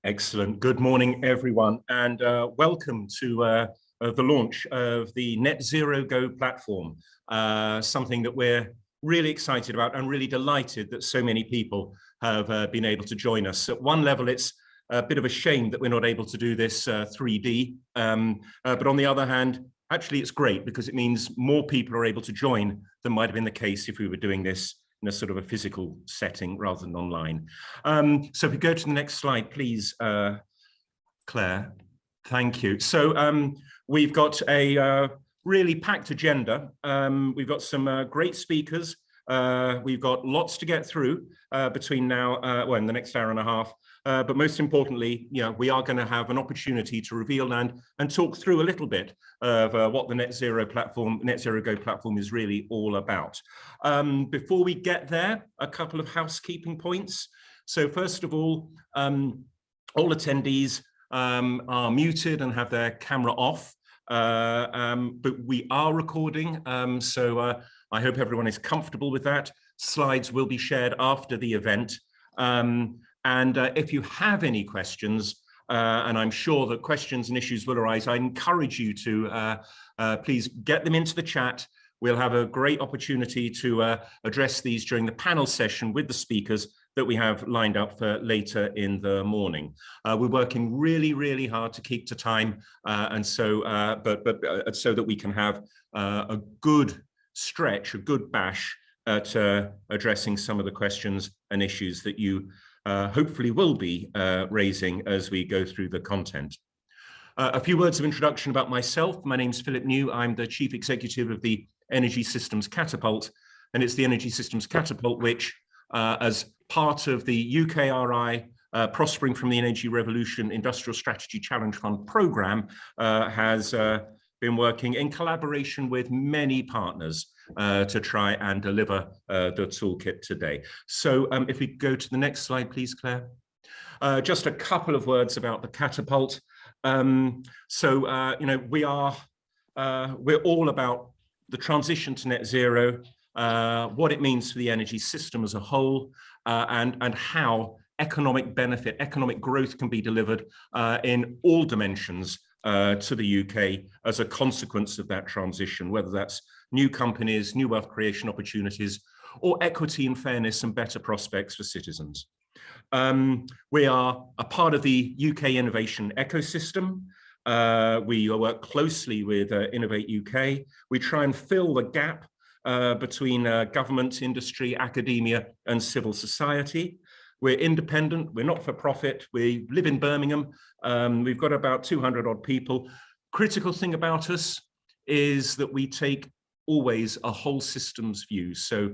Excellent. Good morning, everyone, and welcome to the launch of the Net Zero Go platform, something that we're really excited about and really delighted that so many people have been able to join us. At one level, it's a bit of a shame that we're not able to do this 3D, but on the other hand, actually it's great because it means more people are able to join than might have been the case if we were doing this in a sort of a physical setting rather than online. So if we go to the next slide, please, Claire. Thank you. So we've got a really packed agenda. We've got some great speakers. We've got lots to get through between now, well, in the next hour and a half. But most importantly, we are going to have an opportunity to reveal and talk through a little bit of what the Net Zero Go platform is really all about. Before we get there, a couple of housekeeping points. So first of all attendees are muted and have their camera off, but we are recording, so I hope everyone is comfortable with that. Slides will be shared after the event. And if you have any questions, and I'm sure that questions and issues will arise, I encourage you to please get them into the chat. We'll have a great opportunity to address these during the panel session with the speakers that we have lined up for later in the morning. We're working really, really hard to keep to time, and so so that we can have a good stretch, a good bash at addressing some of the questions and issues that you hopefully will be raising as we go through the content. A few words of introduction about myself. My name's Philip New. I'm the Chief Executive of the Energy Systems Catapult, and it's the Energy Systems Catapult which, as part of the UKRI Prospering from the Energy Revolution Industrial Strategy Challenge Fund programme, has been working in collaboration with many partners to try and deliver the toolkit today. So if we go to the next slide, please, Claire. Just a couple of words about the Catapult. We're all about the transition to net zero, what it means for the energy system as a whole, and how economic benefit, economic growth can be delivered in all dimensions to the UK as a consequence of that transition, whether that's new companies, new wealth creation opportunities, or equity and fairness and better prospects for citizens. We are a part of the UK innovation ecosystem. We work closely with Innovate UK. We try and fill the gap between government, industry, academia, and civil society. We're independent, we're not for profit, we live in Birmingham, we've got about 200 odd people. Critical thing about us is that we take always a whole systems view. So,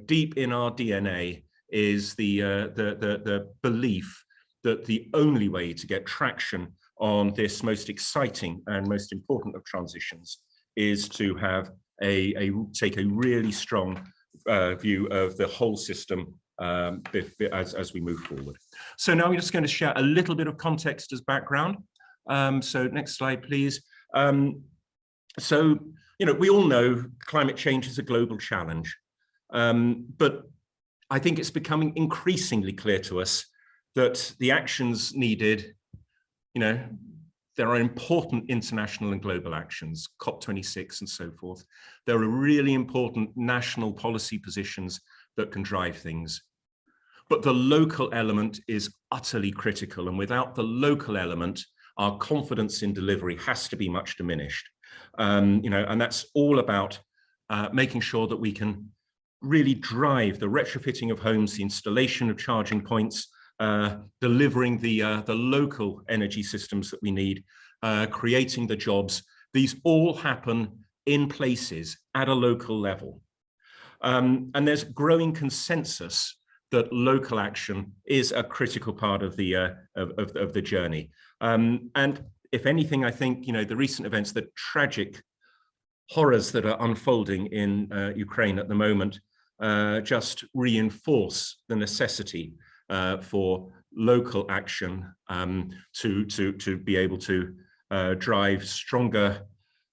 deep in our DNA is the belief that the only way to get traction on this most exciting and most important of transitions is to have take a really strong view of the whole system as we move forward. So now we're just going to share a little bit of context as background. So next slide, please. We all know climate change is a global challenge, but I think it's becoming increasingly clear to us that the actions needed, there are important international and global actions, COP26 and so forth. There are really important national policy positions that can drive things. But the local element is utterly critical. And without the local element, our confidence in delivery has to be much diminished. And that's all about making sure that we can really drive the retrofitting of homes, the installation of charging points, delivering the local energy systems that we need, creating the jobs. These all happen in places at a local level. And there's growing consensus that local action is a critical part of the journey. And if anything, I think, the recent events, the tragic horrors that are unfolding in Ukraine at the moment just reinforce the necessity for local action to be able to drive stronger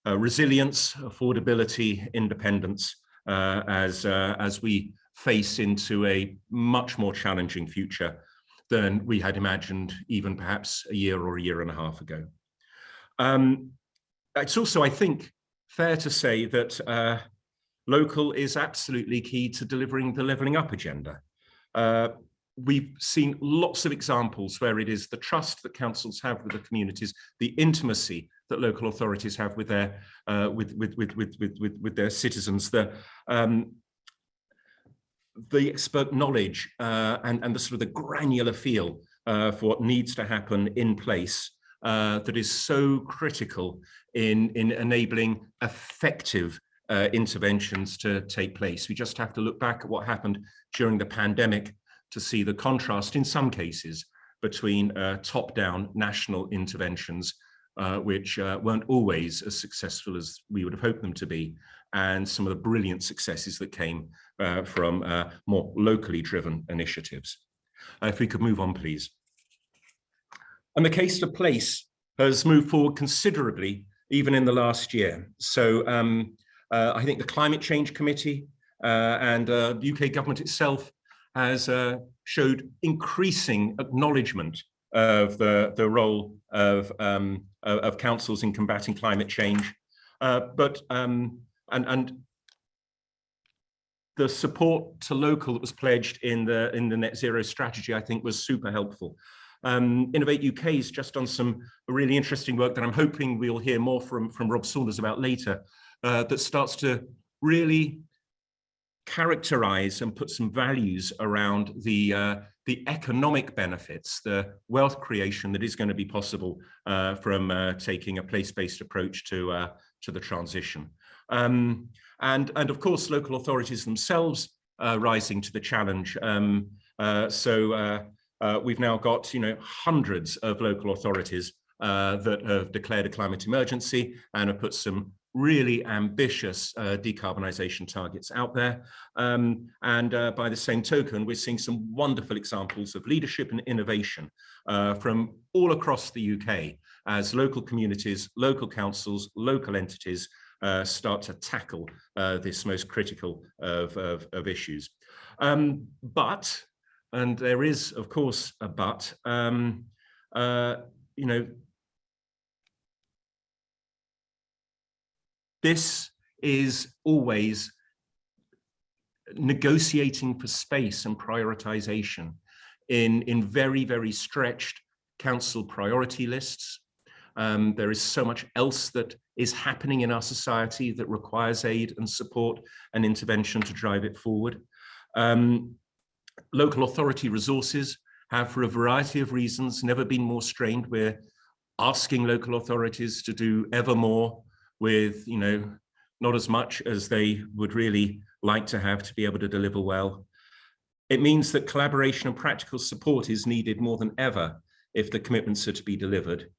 resilience, affordability, independence as we face into a much more challenging future than we had imagined even perhaps a year or a year and a half ago. It's also, I think, fair to say that local is absolutely key to delivering the levelling up agenda. We've seen lots of examples where it is the trust that councils have with the communities, the intimacy that local authorities have with their with their citizens, the expert knowledge and the sort of the granular feel for what needs to happen in place that is so critical in enabling effective interventions to take place. We just have to look back at what happened during the pandemic to see the contrast in some cases between top-down national interventions, which weren't always as successful as we would have hoped them to be, and some of the brilliant successes that came from more locally driven initiatives. If we could move on, please. And the case for place has moved forward considerably, even in the last year. So I think the Climate Change Committee and the UK government itself has showed increasing acknowledgement of the role of councils in combating climate change, and the support to local that was pledged in the net zero strategy, I think, was super helpful. Innovate UK has just done some really interesting work that I'm hoping we'll hear more from Rob Saunders about later, that starts to really characterize and put some values around the economic benefits, the wealth creation that is going to be possible from taking a place-based approach to the transition. And of course, local authorities themselves rising to the challenge. We've now got, hundreds of local authorities that have declared a climate emergency and have put some really ambitious decarbonisation targets out there. By the same token, we're seeing some wonderful examples of leadership and innovation from all across the UK as local communities, local councils, local entities start to tackle this most critical of issues. But, and there is, of course, a but, this is always negotiating for space and prioritization in very, very stretched council priority lists. There is so much else that is happening in our society that requires aid and support and intervention to drive it forward. Local authority resources have, for a variety of reasons, never been more strained. We're asking local authorities to do ever more with, not as much as they would really like to have to be able to deliver well. It means that collaboration and practical support is needed more than ever if the commitments are to be delivered.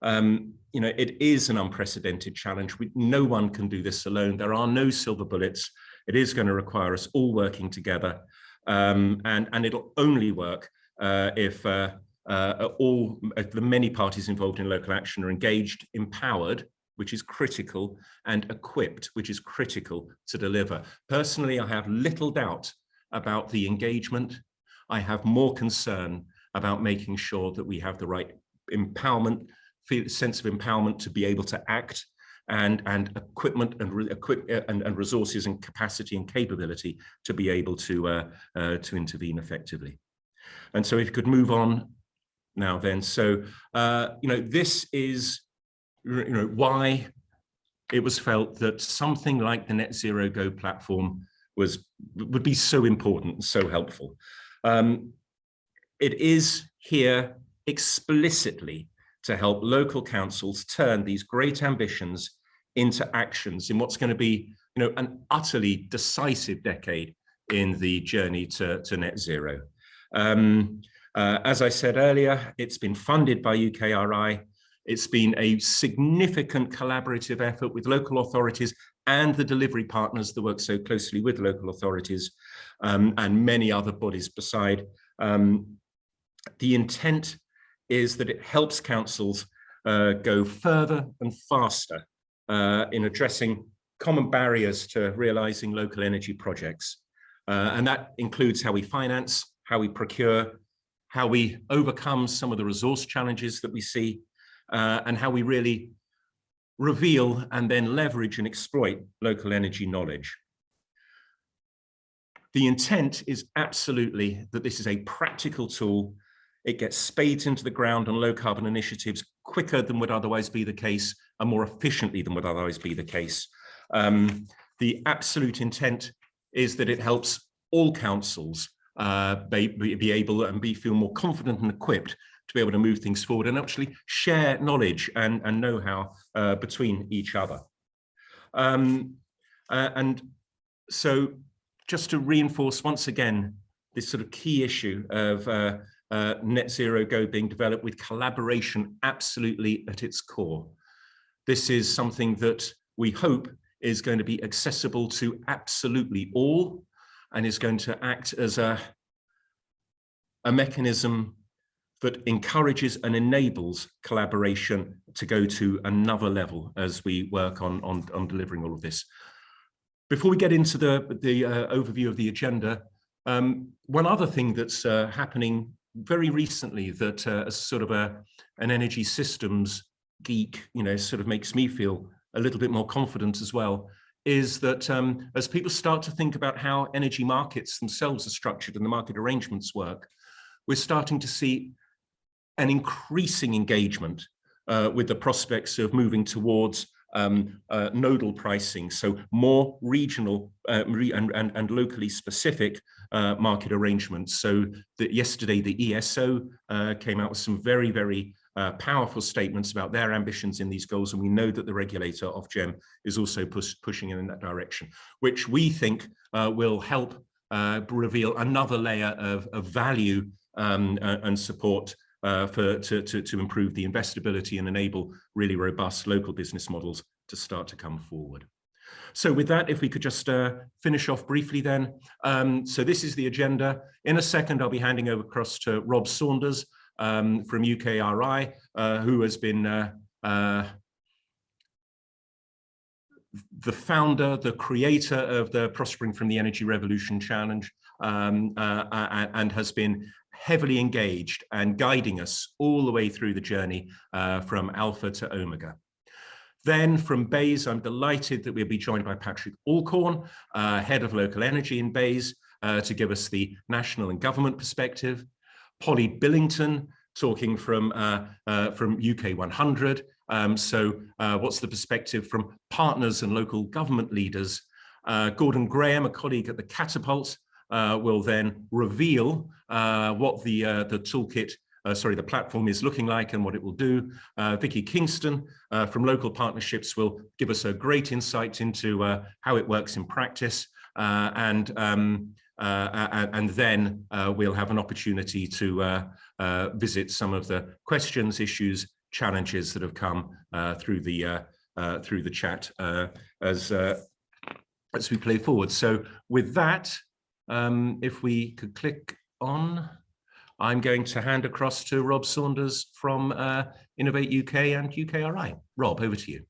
It is an unprecedented challenge. No one can do this alone. There are no silver bullets. It is going to require us all working together, and it'll only work if the many parties involved in local action are engaged, empowered, which is critical, and equipped, which is critical to deliver. Personally, I have little doubt about the engagement. I have more concern about making sure that we have the right empowerment, sense of empowerment to be able to act, and equipment and resources and capacity and capability to be able to intervene effectively. And so if you could move on now then. So, this is why it was felt that something like the Net Zero Go platform would be so important and so helpful. It is here explicitly to help local councils turn these great ambitions into actions in what's going to be, an utterly decisive decade in the journey to net zero. As I said earlier, it's been funded by UKRI. It's been a significant collaborative effort with local authorities and the delivery partners that work so closely with local authorities, and many other bodies beside. The intent is that it helps councils go further and faster in addressing common barriers to realising local energy projects. And that includes how we finance, how we procure, how we overcome some of the resource challenges that we see, and how we really reveal and then leverage and exploit local energy knowledge. The intent is absolutely that this is a practical tool. It gets spades into the ground on low carbon initiatives quicker than would otherwise be the case and more efficiently than would otherwise be the case. The absolute intent is that it helps all councils be able and feel more confident and equipped to be able to move things forward and actually share knowledge and know-how between each other. And so just to reinforce once again this sort of key issue of Net Zero Go being developed with collaboration absolutely at its core. This is something that we hope is going to be accessible to absolutely all and is going to act as a mechanism that encourages and enables collaboration to go to another level as we work on delivering all of this. Before we get into the overview of the agenda, one other thing that's happening very recently that as sort of an energy systems geek, sort of makes me feel a little bit more confident as well, is that as people start to think about how energy markets themselves are structured and the market arrangements work, we're starting to see an increasing engagement with the prospects of moving towards nodal pricing, so more regional and locally specific market arrangements. So yesterday the ESO came out with some very, very powerful statements about their ambitions in these goals, and we know that the regulator Ofgem is also pushing in that direction, which we think will help reveal another layer of value and support to improve the investability and enable really robust local business models to start to come forward. So with that, if we could just finish off briefly then. So this is the agenda. In a second, I'll be handing over across to Rob Saunders from UKRI, who has been the founder, the creator of the Prospering from the Energy Revolution Challenge, and has been heavily engaged and guiding us all the way through the journey from Alpha to Omega. Then from BEIS, I'm delighted that we'll be joined by Patrick Alcorn, Head of Local Energy in BEIS, to give us the national and government perspective. Polly Billington talking from UK 100. So what's the perspective from partners and local government leaders? Gordon Graham, a colleague at the Catapult, will then reveal what the toolkit, the platform is looking like and what it will do. Vicky Kingston from Local Partnerships will give us a great insight into how it works in practice, and then we'll have an opportunity to visit some of the questions, issues, challenges that have come through the chat as we play forward. So with that, if we could click on, I'm going to hand across to Rob Saunders from Innovate UK and UKRI. Rob, over to you.